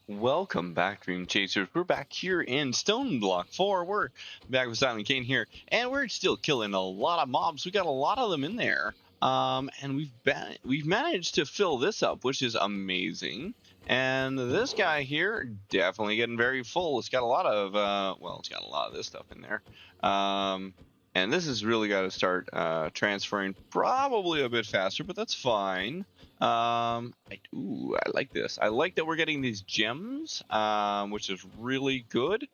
Welcome back, Dream Chasers. We're back here in Stone Block 4. We're back with SilentKain here, and we're still killing a lot of mobs. We got a lot of them in there, and we've managed to fill this up, which is amazing. And this guy here definitely getting very full. It's got a lot of it's got a lot of this stuff in there. And this has really got to start transferring probably a bit faster, but that's fine. I like this. I like that we're getting these gems, which is really good.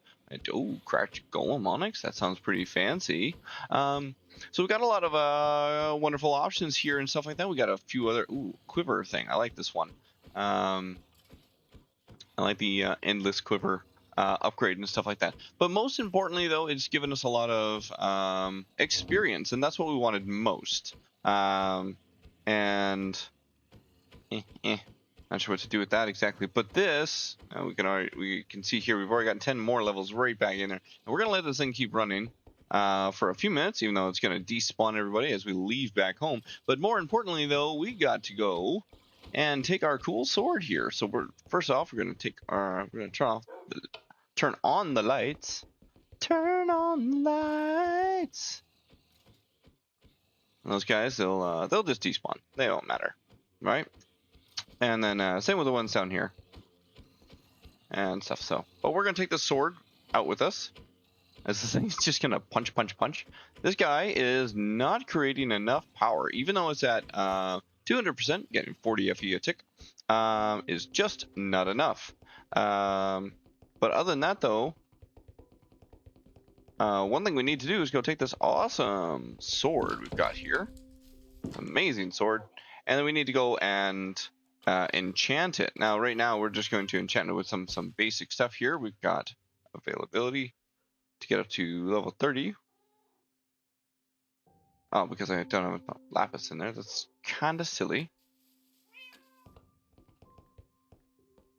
Cracked Golem Onyx. That sounds pretty fancy. So we've got a lot of wonderful options here and stuff like that. We got a few other quiver thing. I like this one. I like the endless quiver upgrade and stuff like that. But most importantly, though, it's given us a lot of experience, and that's what we wanted most. Not sure what to do with that exactly. But this, we can see here, we've already got 10 more levels right back in there. And we're going to let this thing keep running for a few minutes, even though it's going to despawn everybody as we leave back home. But more importantly, though, we got to go and take our cool sword here. So first off, we're going to turn on the lights. Turn on the lights. And those guys, they'll just despawn. They don't matter, right? And then same with the ones down here and stuff. But we're gonna take the sword out with us, as this thing's just gonna punch. This guy is not creating enough power, even though it's at 200%, getting 40 FE a tick, is just not enough. But other than that, though, one thing we need to do is go take this awesome sword we've got here, amazing sword, and then we need to go and enchant it. Now, right now, we're just going to enchant it with some basic stuff here. We've got availability to get up to level 30. Oh, because I don't have enough lapis in there. That's kind of silly.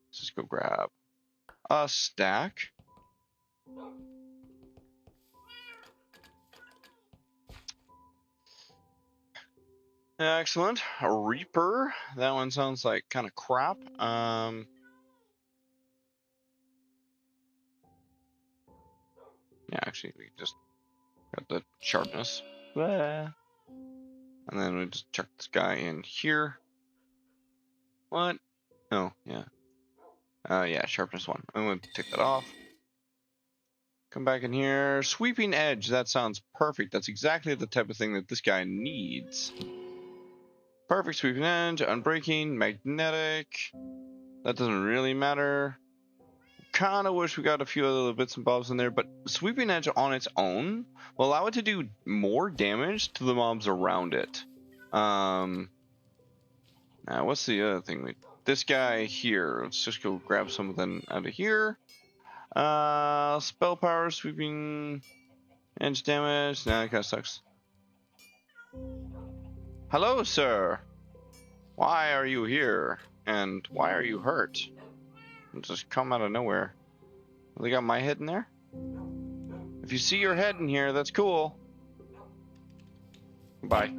Let's just go grab a stack. Excellent. A Reaper. That one sounds like kind of crap. Yeah, actually, we just got the sharpness. Blah. And then we just chuck this guy in here. What? Oh, yeah. Yeah, sharpness 1. I'm going to take that off. Come back in here. Sweeping edge. That sounds perfect. That's exactly the type of thing that this guy needs. Perfect sweeping edge, unbreaking, magnetic. That doesn't really matter. Kind of wish we got a few other little bits and bobs in there, but sweeping edge on its own will allow it to do more damage to the mobs around it. Now, what's the other thing? This guy here. Let's just go grab something out of here. Spell power, sweeping edge damage. Nah, that kind of sucks. Hello, sir. Why are you here? And why are you hurt? Just come out of nowhere. They got my head in there? If you see your head in here, that's cool. Bye.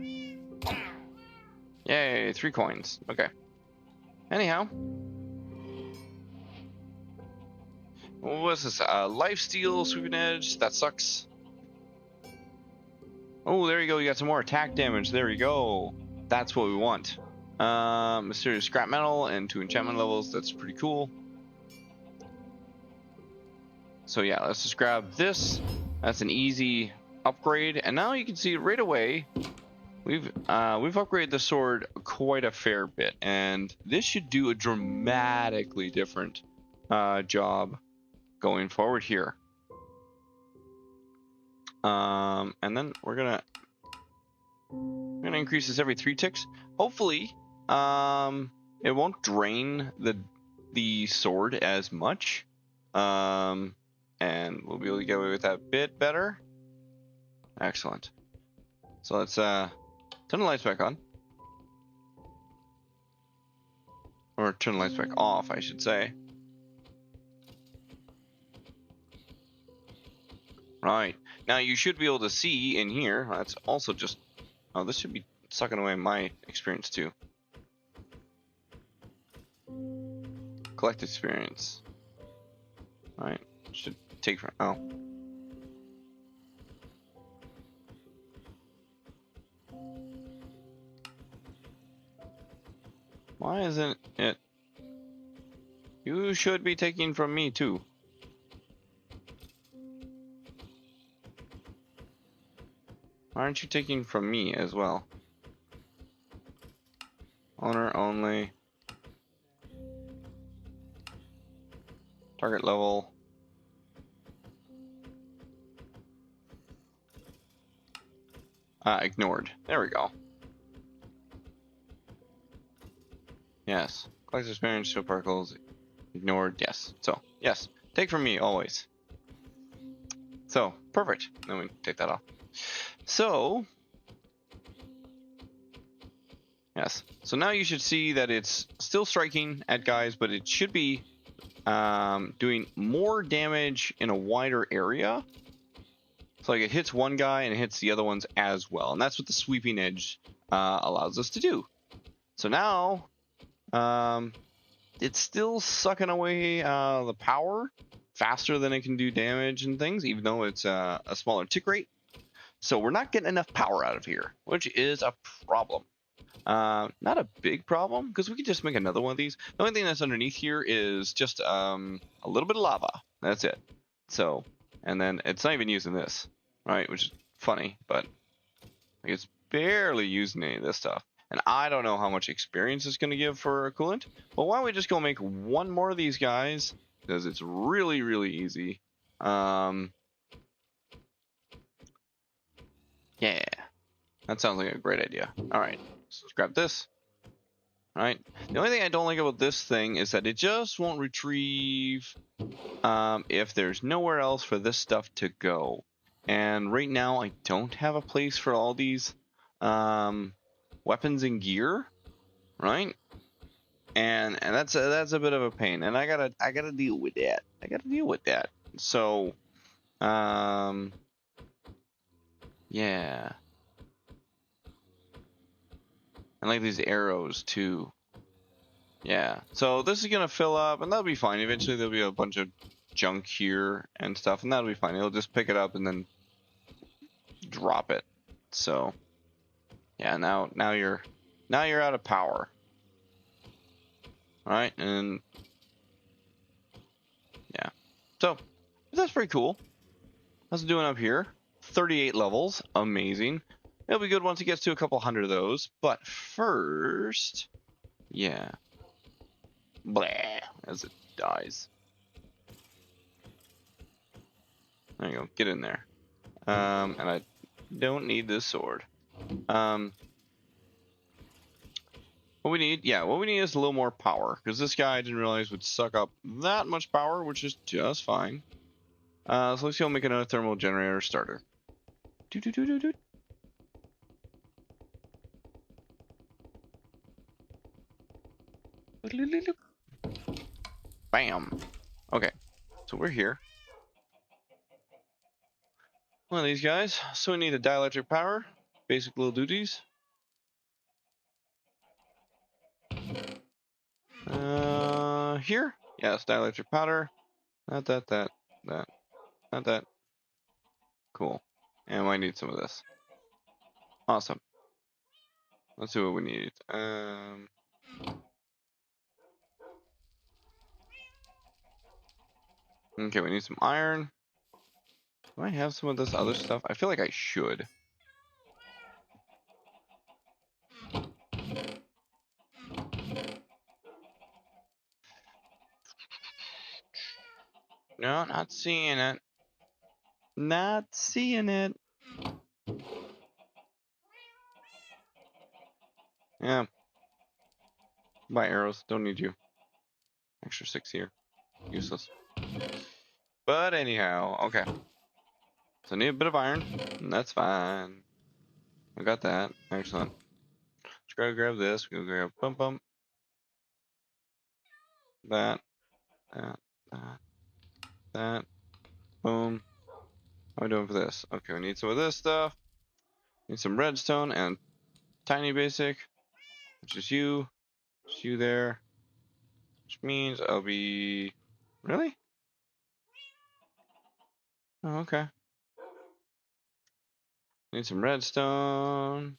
Yay, 3 coins. Okay. Anyhow. What's this? Lifesteal, sweeping edge. That sucks. Oh, there you go. You got some more attack damage. There you go. That's what we want. Mysterious scrap metal and 2 enchantment levels. That's pretty cool. So yeah, let's just grab this. That's an easy upgrade. And now you can see right away, we've upgraded the sword quite a fair bit. And this should do a dramatically different job going forward here. And then we're gonna increase this every 3 ticks. Hopefully, it won't drain the sword as much. And we'll be able to get away with that a bit better. Excellent. So let's turn the lights back on. Or turn the lights back off, I should say. Right. Now you should be able to see in here. That's also just... Oh, this should be sucking away my experience too. Collect experience. Alright. Should take from. Oh. Why isn't it? You should be taking from me too. Why aren't you taking from me as well? Owner only. Target level. Ignored. There we go. Yes. Collect experience, show particles. Ignored. Yes. So, yes. Take from me always. So, perfect. Then we take that off. So, yes. So now you should see that it's still striking at guys, but it should be doing more damage in a wider area. So like it hits one guy and it hits the other ones as well. And that's what the sweeping edge allows us to do. So now it's still sucking away the power faster than it can do damage and things, even though it's a smaller tick rate. So we're not getting enough power out of here, which is a problem. Not a big problem, because we could just make another one of these. The only thing that's underneath here is just a little bit of lava. That's it. So, and then it's not even using this, right? Which is funny, but like, it's barely using any of this stuff. And I don't know how much experience it's going to give for a coolant. But why don't we just go make one more of these guys? Because it's really, really easy. Yeah. That sounds like a great idea. All right. So let's grab this. All right. The only thing I don't like about this thing is that it just won't retrieve if there's nowhere else for this stuff to go. And right now I don't have a place for all these weapons and gear, right? And that's a bit of a pain, and I gotta deal with that. I gotta deal with that. So, yeah. And like these arrows too. Yeah. So this is gonna fill up, and that'll be fine. Eventually there'll be a bunch of junk here and stuff, and that'll be fine. It'll just pick it up and then drop it. So, yeah. Now you're out of power. All right, and yeah. So that's pretty cool. How's it doing up here? 38 levels. Amazing. It'll be good once it gets to a couple hundred of those. But first, yeah. Blah, as it dies. There you go. Get in there. And I don't need this sword. What we need is a little more power. Because this guy I didn't realize would suck up that much power, which is just fine. So let's go make another thermal generator starter. Bam. Okay, so we're here. One of these guys. So we need a dielectric power. Basic little duties. Here. Yes, dielectric powder. Not that. Not that. Cool. And I need some of this. Awesome. Let's see what we need. Okay, we need some iron. Do I have some of this other stuff? I feel like I should. No, not seeing it. Not seeing it. Yeah. Buy arrows. Don't need you. Extra 6 here. Useless. But anyhow, okay. So I need a bit of iron. And that's fine. I got that. Excellent. Let's go grab this. We'll grab bump. That. Boom. How are we doing for this? Okay, we need some of this stuff. Need some redstone and tiny basic. Which is you. Just you there. which means I'll be... Really? Oh, okay. Need some redstone.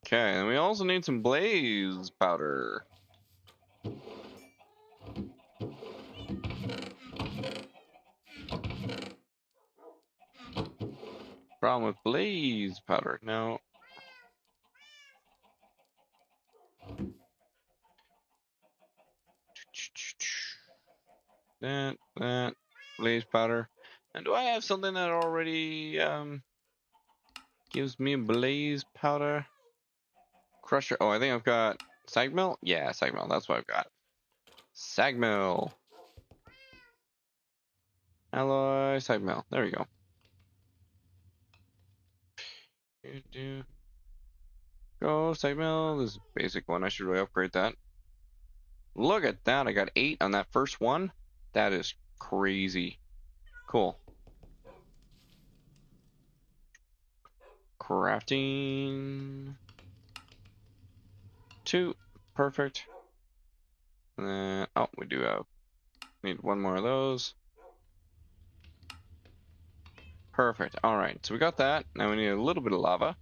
Okay, and we also need some blaze powder. Problem with blaze powder. No. That, blaze powder. And do I have something that already gives me blaze powder? Crusher. Oh, I think I've got sag mill. Yeah, sag mill. That's what I've got. Sag mill. Alloy sag mill. There we go. Go sag mill. This is a basic one. I should really upgrade that. Look at that. I got 8 on that first one. That is crazy. Cool. Crafting. 2. Perfect. And then, oh, we do have, need one more of those. Perfect. All right, so we got that. Now we need a little bit of lava,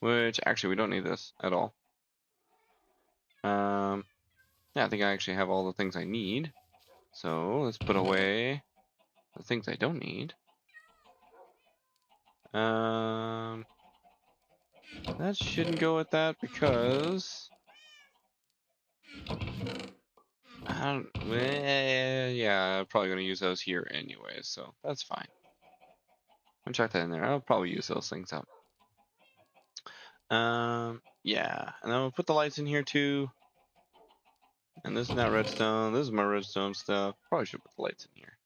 which actually we don't need this at all. Yeah, I think I actually have all the things I need. So let's put away the things I don't need. That shouldn't go with that because yeah, I'm probably gonna use those here anyway, so that's fine. I'll chuck that in there. I'll probably use those things up. Yeah, and then we'll put the lights in here too. And this is not redstone. This is my redstone stuff. Probably should put the lights in here.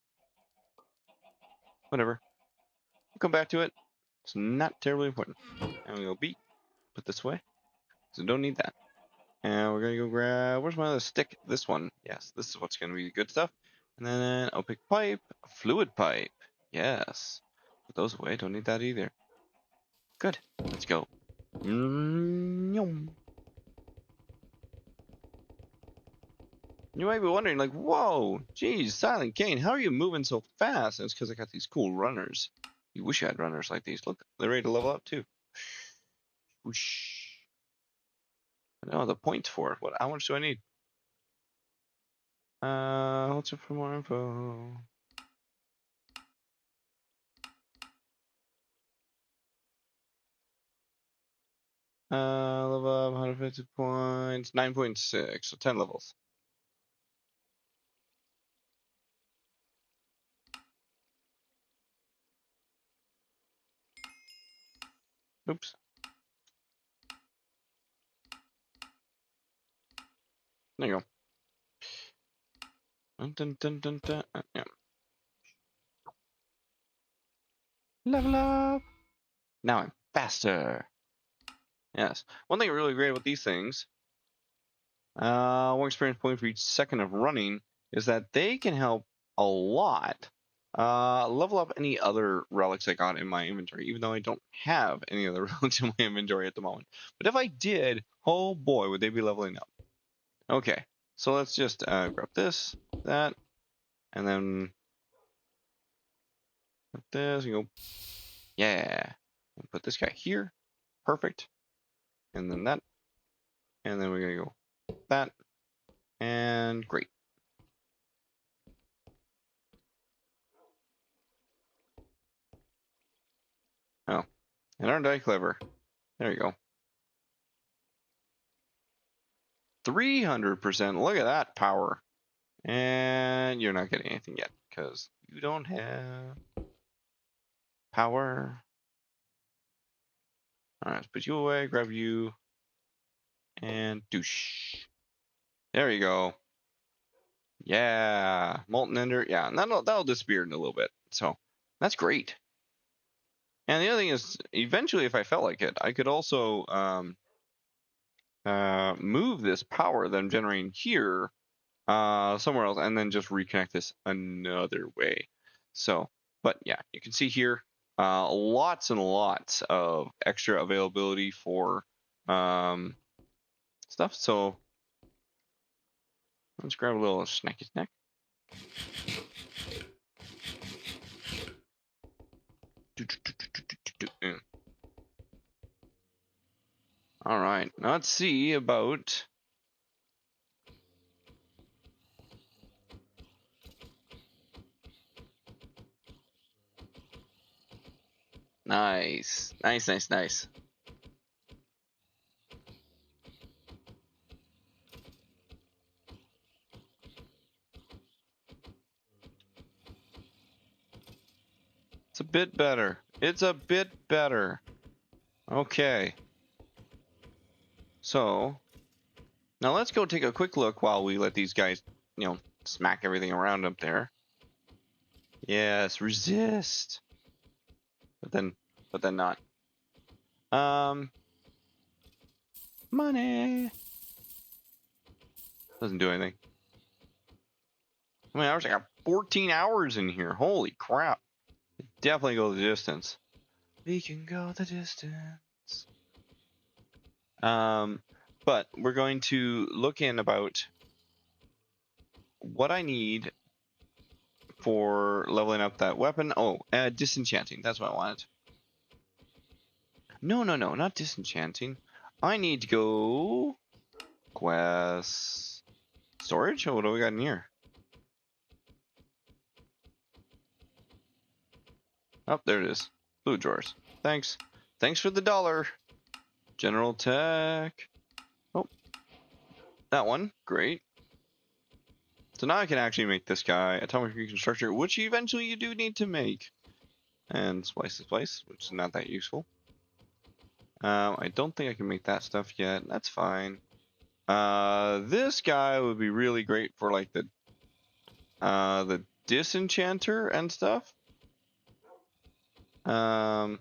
Whatever. We'll come back to it. It's not terribly important. And we go B. Put this away. So don't need that. And we're gonna go grab, where's my other stick? This one. Yes, this is what's gonna be good stuff. And then opaque pipe, fluid pipe. Yes. Put those away. Don't need that either. Good. Let's go. You might be wondering, like, whoa, geez, SilentKain, how are you moving so fast? And it's because I got these cool runners. You wish you had runners like these. Look, they're ready to level up too. Whoosh. I know the points for it. What? How much do I need? What's it for more info? Level up 150 points, 9.6, so 10 levels. Oops. There you go. Dun, dun, dun, dun, yeah. Level up. Now I'm faster. Yes. One thing really great about these things, 1 experience point for each second of running, is that they can help a lot level up any other relics I got in my inventory, even though I don't have any other relics in my inventory at the moment. But if I did, oh boy, would they be leveling up. Okay, so let's just grab this, that, and then put this and go, yeah. And put this guy here, perfect. And then that, and then we're gonna go that, and great. Oh, and aren't I clever? There you go. 300%. Look at that power. And you're not getting anything yet because you don't have power. All right, let's put you away, grab you, and douche. There you go. Yeah, molten ender. Yeah, and that'll disappear in a little bit. So that's great. And the other thing is, eventually, if I felt like it, I could also move this power that I'm generating here somewhere else, and then just reconnect this another way. So, but yeah, you can see here, lots and lots of extra availability for stuff. So let's grab a little snacky snack. All right, let's see about. Nice. It's a bit better. It's a bit better. Okay. So now let's go take a quick look while we let these guys, smack everything around up there. Yes, resist. But then not. Money. Doesn't do anything. How many hours? I got 14 hours in here. Holy crap. Definitely go the distance. We can go the distance. But we're going to look in about what I need for leveling up that weapon. Oh, disenchanting. That's what I wanted. No, not disenchanting. I need to go quest storage. Oh, what do we got in here? Oh, there it is. Food drawers. Thanks. Thanks for the $1. General tech. Oh, that one. Great. So now I can actually make this guy atomic reconstructor, which eventually you do need to make. And splice, which is not that useful. I don't think I can make that stuff yet. That's fine. This guy would be really great for like the disenchanter and stuff. And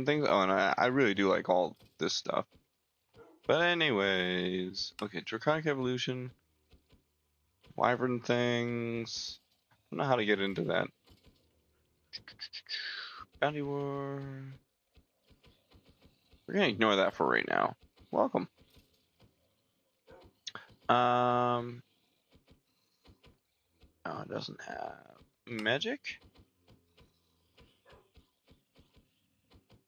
things. Oh, and I really do like all this stuff. But anyways, okay, Draconic Evolution, Wyvern things. I don't know how to get into that. Bounty War. We're gonna ignore that for right now. Welcome. Oh, it doesn't have magic.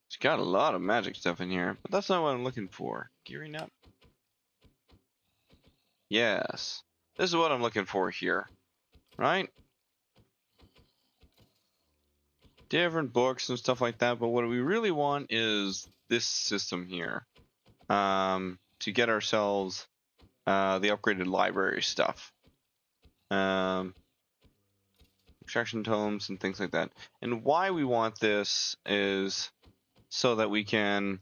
It's got a lot of magic stuff in here, but that's not what I'm looking for. Gearing up. Yes, this is what I'm looking for here, right? Different books and stuff like that, but what we really want is this system here, to get ourselves the upgraded library stuff, extraction tomes and things like that. And why we want this is so that we can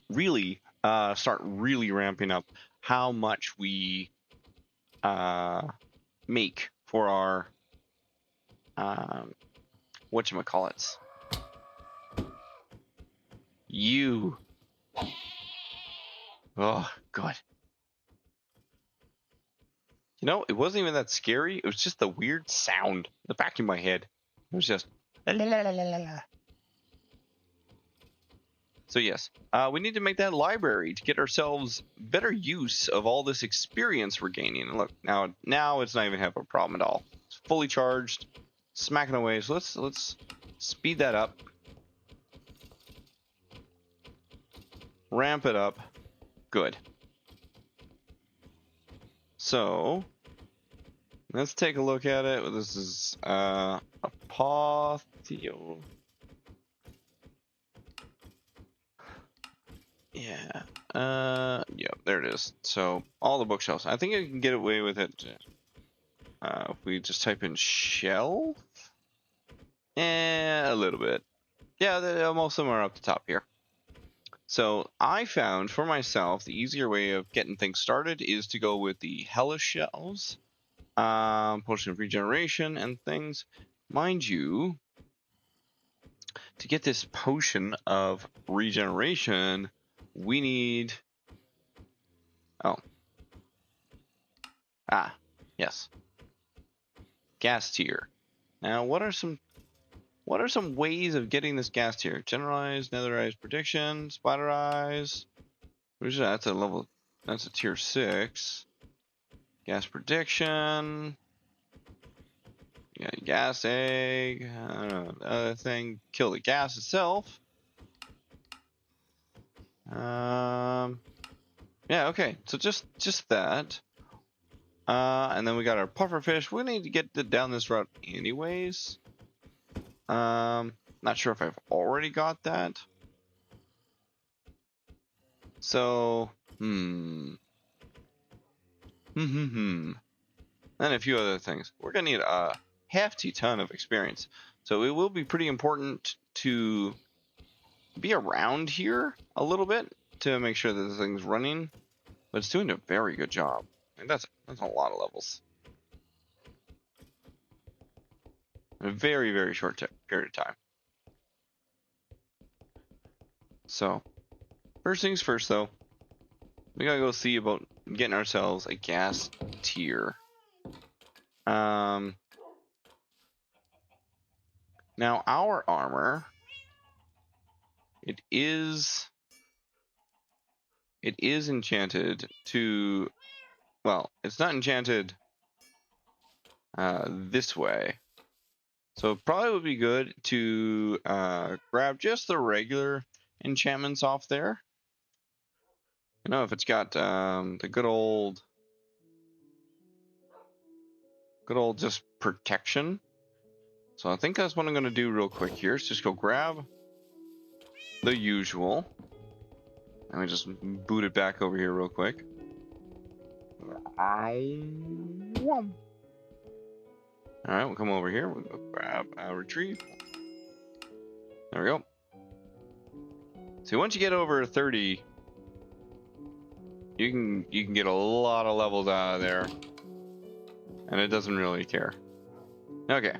really start really ramping up how much we make for our whatchamacallits. You. Oh, God. You know, it wasn't even that scary. It was just the weird sound in the back of my head. It was just. La, la, la, la, la, la. So yes, we need to make that library to get ourselves better use of all this experience we're gaining. And look, now it's not even have a problem at all. It's fully charged, smacking away. So let's speed that up, ramp it up. Good. So let's take a look at it. This is Apotheo. Yeah. Yeah, there it is. So all the bookshelves. I think I can get away with it. If we just type in shelf. A little bit. Yeah, most of them are up the top here. So I found for myself the easier way of getting things started is to go with the hellish shelves, potion of regeneration and things. Mind you, to get this potion of regeneration, we need. Oh. Yes. gas tier. Now, what are some ways of getting this gas tier? Generalized, netherized prediction, spider eyes. That's a level. That's a tier 6. Gas prediction. Yeah, gas egg. I don't know. The other thing, kill the gas itself. Yeah, okay. So just that. And then we got our pufferfish. We need to get down this route anyways. Not sure if I've already got that. So, And a few other things. We're gonna need a hefty ton of experience. So it will be pretty important to be around here a little bit to make sure that the thing's running. But it's doing a very good job. And that's a lot of levels. In a very, very short period of time. So, first things first though, we gotta go see about getting ourselves a gas tier. Now our armor, it is enchanted to, well, it's not enchanted this way. So it probably would be good to grab just the regular enchantments off there. You know, if it's got the good old just protection. So I think that's what I'm going to do real quick here. Is just go grab the usual. Let me just boot it back over here real quick. Alright, we'll come over here. We'll go grab retrieve. There we go. See, once you get over 30, you can get a lot of levels out of there. And it doesn't really care. Okay.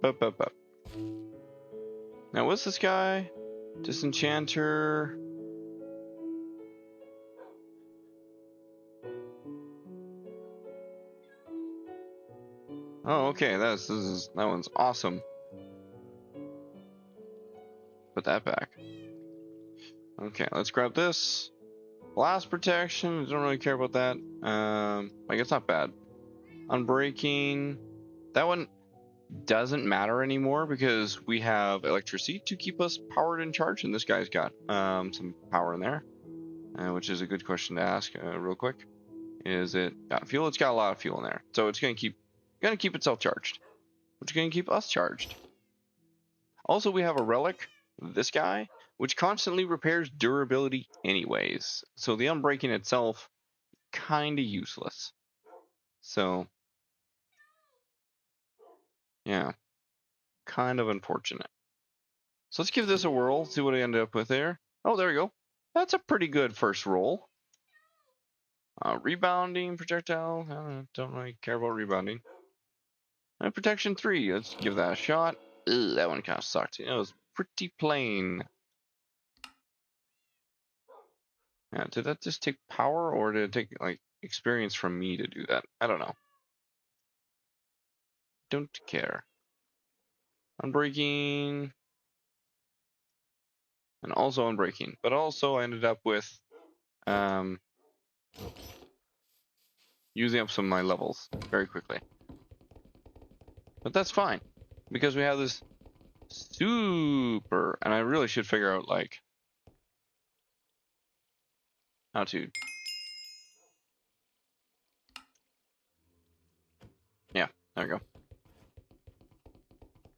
Up. Now, what's this guy? Disenchanter. Oh, okay. That one's awesome. Put that back. Okay, let's grab this. Blast protection. Don't really care about that. Like, it's not bad. Unbreaking. That one doesn't matter anymore because we have electricity to keep us powered and charged, and this guy's got some power in there, which is a good question to ask real quick. Is it got fuel? It's got a lot of fuel in there, so it's gonna keep itself charged, which is gonna keep us charged. Also, we have a relic, this guy, which constantly repairs durability anyways, so the unbreaking itself kind of useless. So yeah, kind of unfortunate. So let's give this a whirl, see what I ended up with there. Oh, there we go. That's a pretty good first roll. Rebounding, projectile. Don't really care about rebounding. Protection 3. Let's give that a shot. Ugh, that one kind of sucked. It was pretty plain. Yeah, did that just take power, or did it take like experience from me to do that? I don't know. Don't care. Unbreaking. And also unbreaking. But also I ended up with using up some of my levels very quickly. But that's fine, because we have this super, and I really should figure out like how to. Yeah, there we go.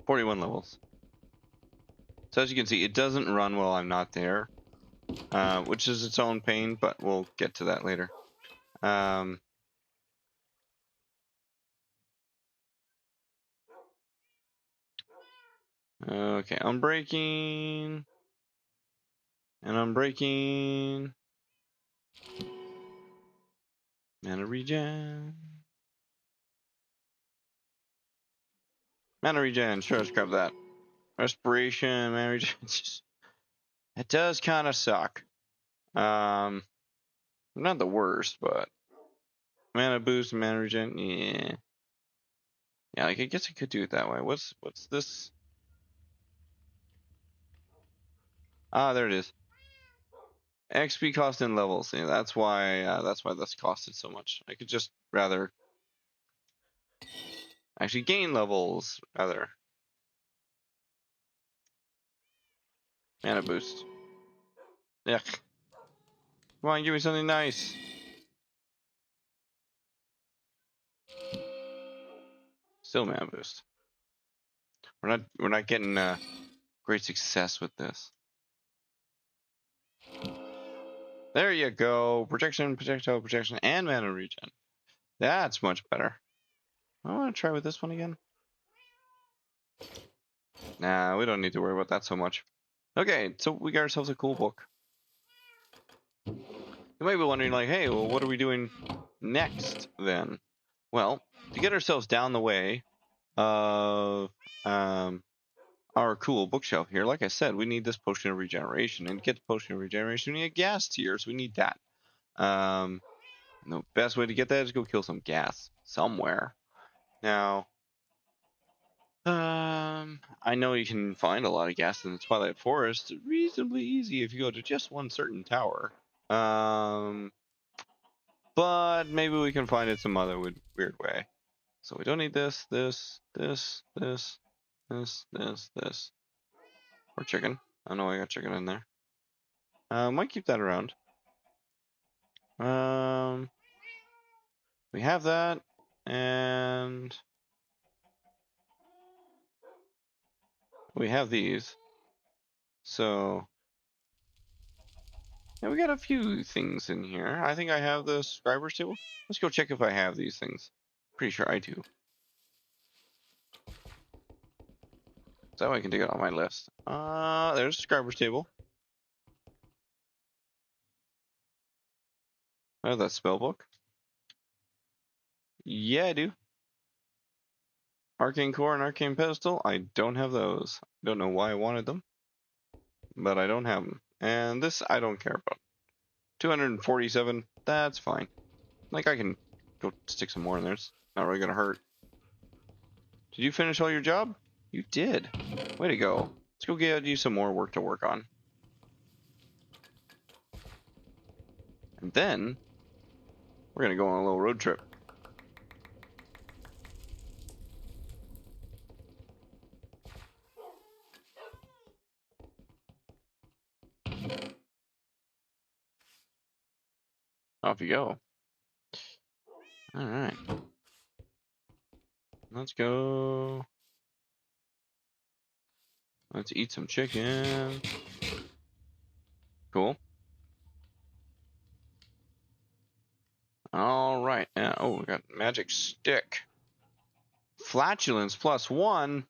41 levels. So as you can see, it doesn't run while I'm not there, which is its own pain, but we'll get to that later. Okay, unbreaking. And unbreaking. Mana regen. Mana regen, sure, let's grab that. Respiration, mana regen. It does kind of suck. Not the worst, but mana boost and mana regen, yeah. Yeah, like, I guess I could do it that way. What's this? Ah, there it is. XP cost and levels. Yeah, that's why this costed so much. I could just rather actually gain levels rather. Mana boost. Yuck. Come on, give me something nice. Still mana boost. We're not getting great success with this. There you go. Protection, projectile protection, and mana regen. That's much better. I want to try with this one again. Nah, we don't need to worry about that so much. Okay, so we got ourselves a cool book. You might be wondering, like, hey, well, what are we doing next then? Well, to get ourselves down the way of our cool bookshelf here, like I said, we need this potion of regeneration. And to get the potion of regeneration, we need a gas tier, so we need that. The best way to get that is go kill some gas somewhere. Now, I know you can find a lot of gas in the Twilight Forest reasonably easy if you go to just one certain tower. But maybe we can find it some other weird way. So we don't need this. Or chicken. I know I got chicken in there. Might keep that around. We have that, and we have these. So yeah, we got a few things in here. I think I have the scriber's table. Let's go check if I have these things. Pretty sure I do. So that way I can take it off my list. There's the scriber's table. I have that spell book. Yeah, I do. Arcane Core and Arcane Pedestal, I don't have those. Don't know why I wanted them, but I don't have them. And this, I don't care about. 247, that's fine. Like, I can go stick some more in there. It's not really gonna hurt. Did you finish all your job? You did. Way to go. Let's go get you some more work to work on. And then, we're gonna go on a little road trip. Off you go. Alright. Let's go. Let's eat some chicken. Cool. Alright. Oh, we got magic stick. Flatulence +1.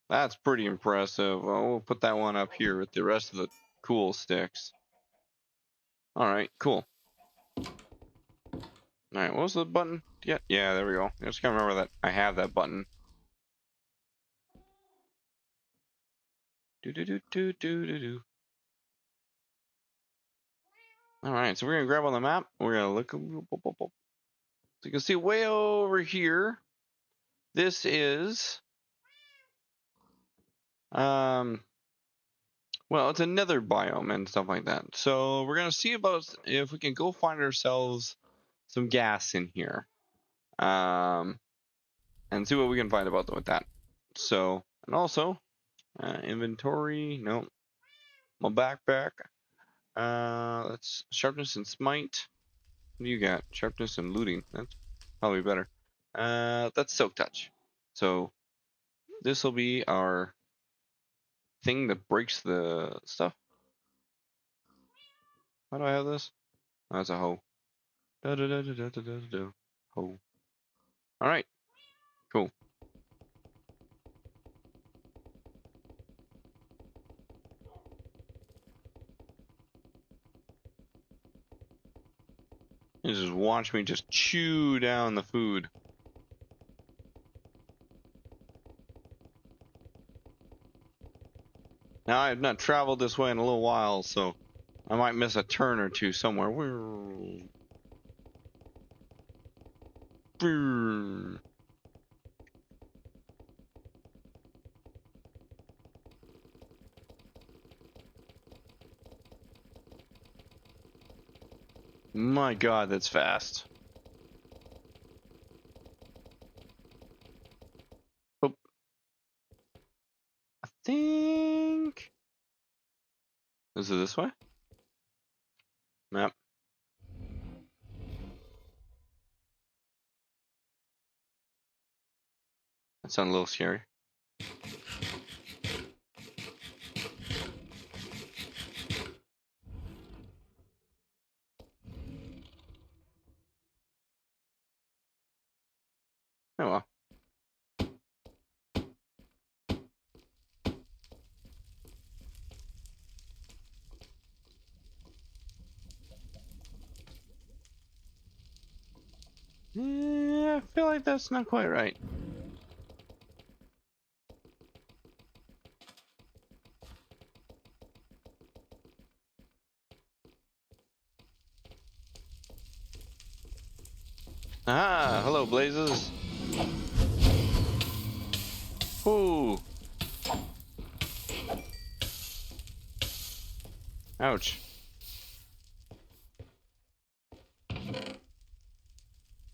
That's pretty impressive. Well, we'll put that one up here with the rest of the cool sticks. Alright, cool. Alright, what was the button? Yeah, there we go. I just can't remember that I have that button. Do. Alright, so we're gonna grab on the map. We're gonna look. So you can see way over here. This is well, it's another biome and stuff like that. So we're gonna see about if we can go find ourselves some gas in here. And see what we can find about with that. So, and also, inventory, no, my backpack. That's sharpness and smite. What do you got? Sharpness and looting. That's probably better. That's silk touch. So this will be our thing that breaks the stuff. How do I have this? Oh, that's a hoe. Hoe. All right. Cool. You just watch me just chew down the food. Now I have not traveled this way in a little while, so I might miss a turn or two somewhere. My God, that's fast. Oh, I think. Is it this way? Map. That sounds a little scary. Oh well. Yeah, I feel like that's not quite right. Ah, hello, Blazes. Ooh. Ouch.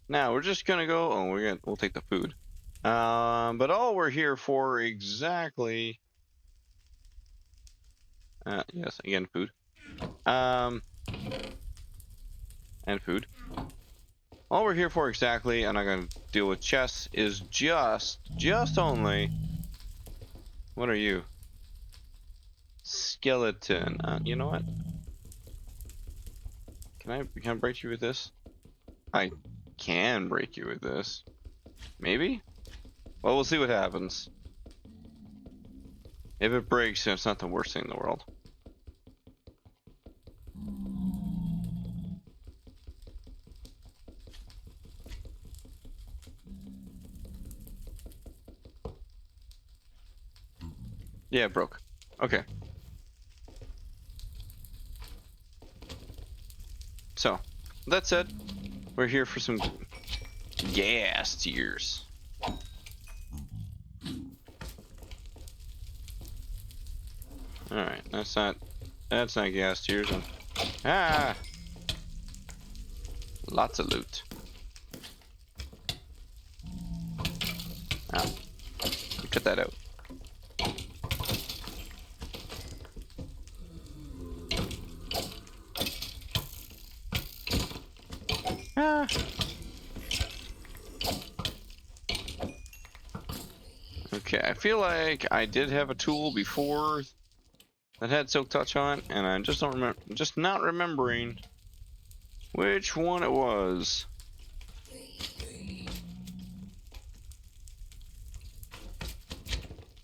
Now we're just gonna go. Oh, we'll take the food. But all we're here for exactly. Yes, again, food. And food. All we're here for exactly, and I'm gonna deal with chests, is just only. What are you? Skeleton. You know what? Can I break you with this? I can break you with this. Maybe? Well, we'll see what happens. If it breaks, it's not the worst thing in the world. Yeah, it broke. Okay. So, that said, we're here for some gas tears. Alright, that's not gas tears. Ah! Lots of loot. Ah, cut that out. Ah! Okay, I feel like I did have a tool before that had Silk Touch on, and I just don't remember, just not remembering which one it was.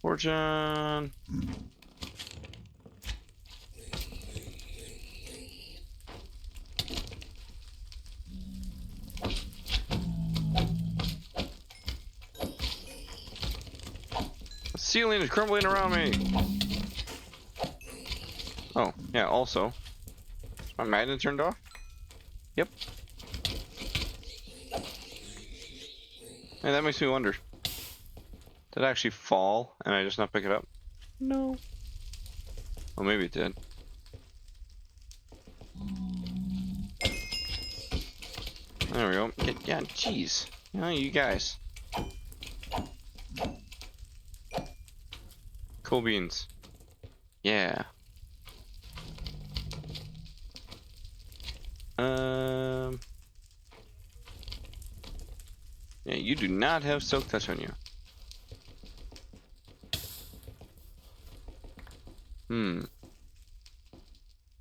Fortune. The ceiling is crumbling around me. Oh, yeah, also. Is my magnet turned off? Yep. Hey, that makes me wonder. Did it actually fall and I just not pick it up? No. Well, maybe it did. There we go. Yeah, jeez. Oh, you guys. Cool beans. Yeah. Yeah, you do not have Silk Touch on you.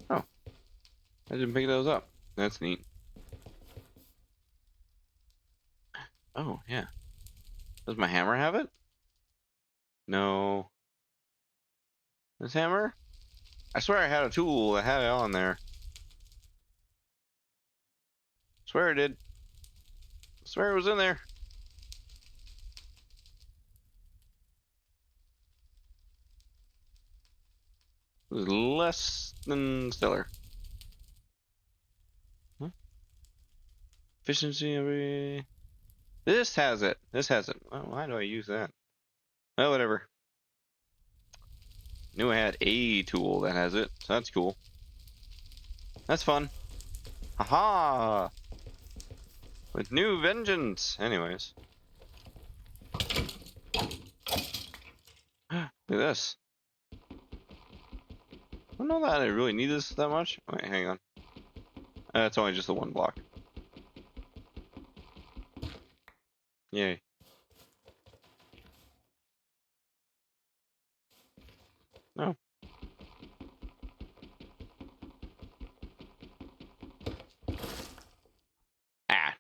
Oh. I didn't pick those up. That's neat. Oh, yeah. Does my hammer have it? No. This hammer? I swear I had a tool that had it on there. Swear it did. Swear it was in there. It was less than stellar. Huh? Efficiency every. This has it. This has it. Well, why do I use that? Oh, whatever. Knew I had a tool that has it, so that's cool. That's fun. Haha! With new vengeance. Anyways. Look at this. I don't know that I really need this that much. Wait, hang on. It's only just the one block. Yay. No. Ah.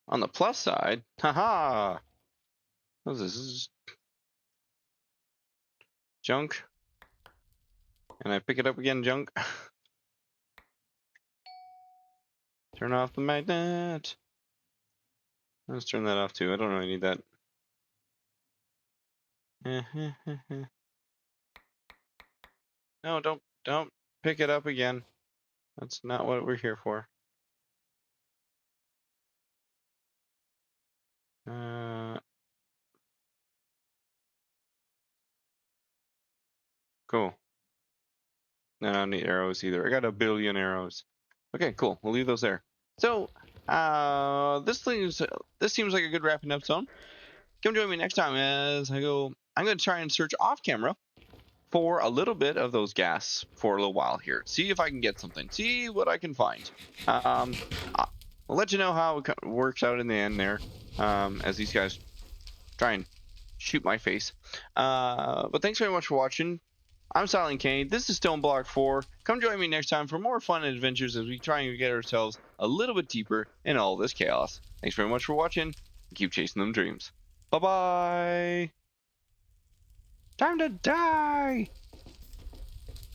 On the plus side, haha. What is this? This is junk. And I pick it up again, junk. Turn off the magnet. Let's turn that off too. I don't really need that. No, don't pick it up again. That's not what we're here for. Cool. No, I don't need arrows either. I got a billion arrows. Okay, cool. We'll leave those there. So, this seems like a good wrapping up zone. Come join me next time as I go. I'm going to try and search off camera for a little bit of those gas for a little while here. See if I can get something. See what I can find. I'll let you know how it works out in the end there. As these guys try and shoot my face. But thanks very much for watching. I'm SilentKain. This is Stone Block 4. Come join me next time for more fun and adventures as we try and get ourselves a little bit deeper in all this chaos. Thanks very much for watching. Keep chasing them dreams. Bye-bye. Time to die.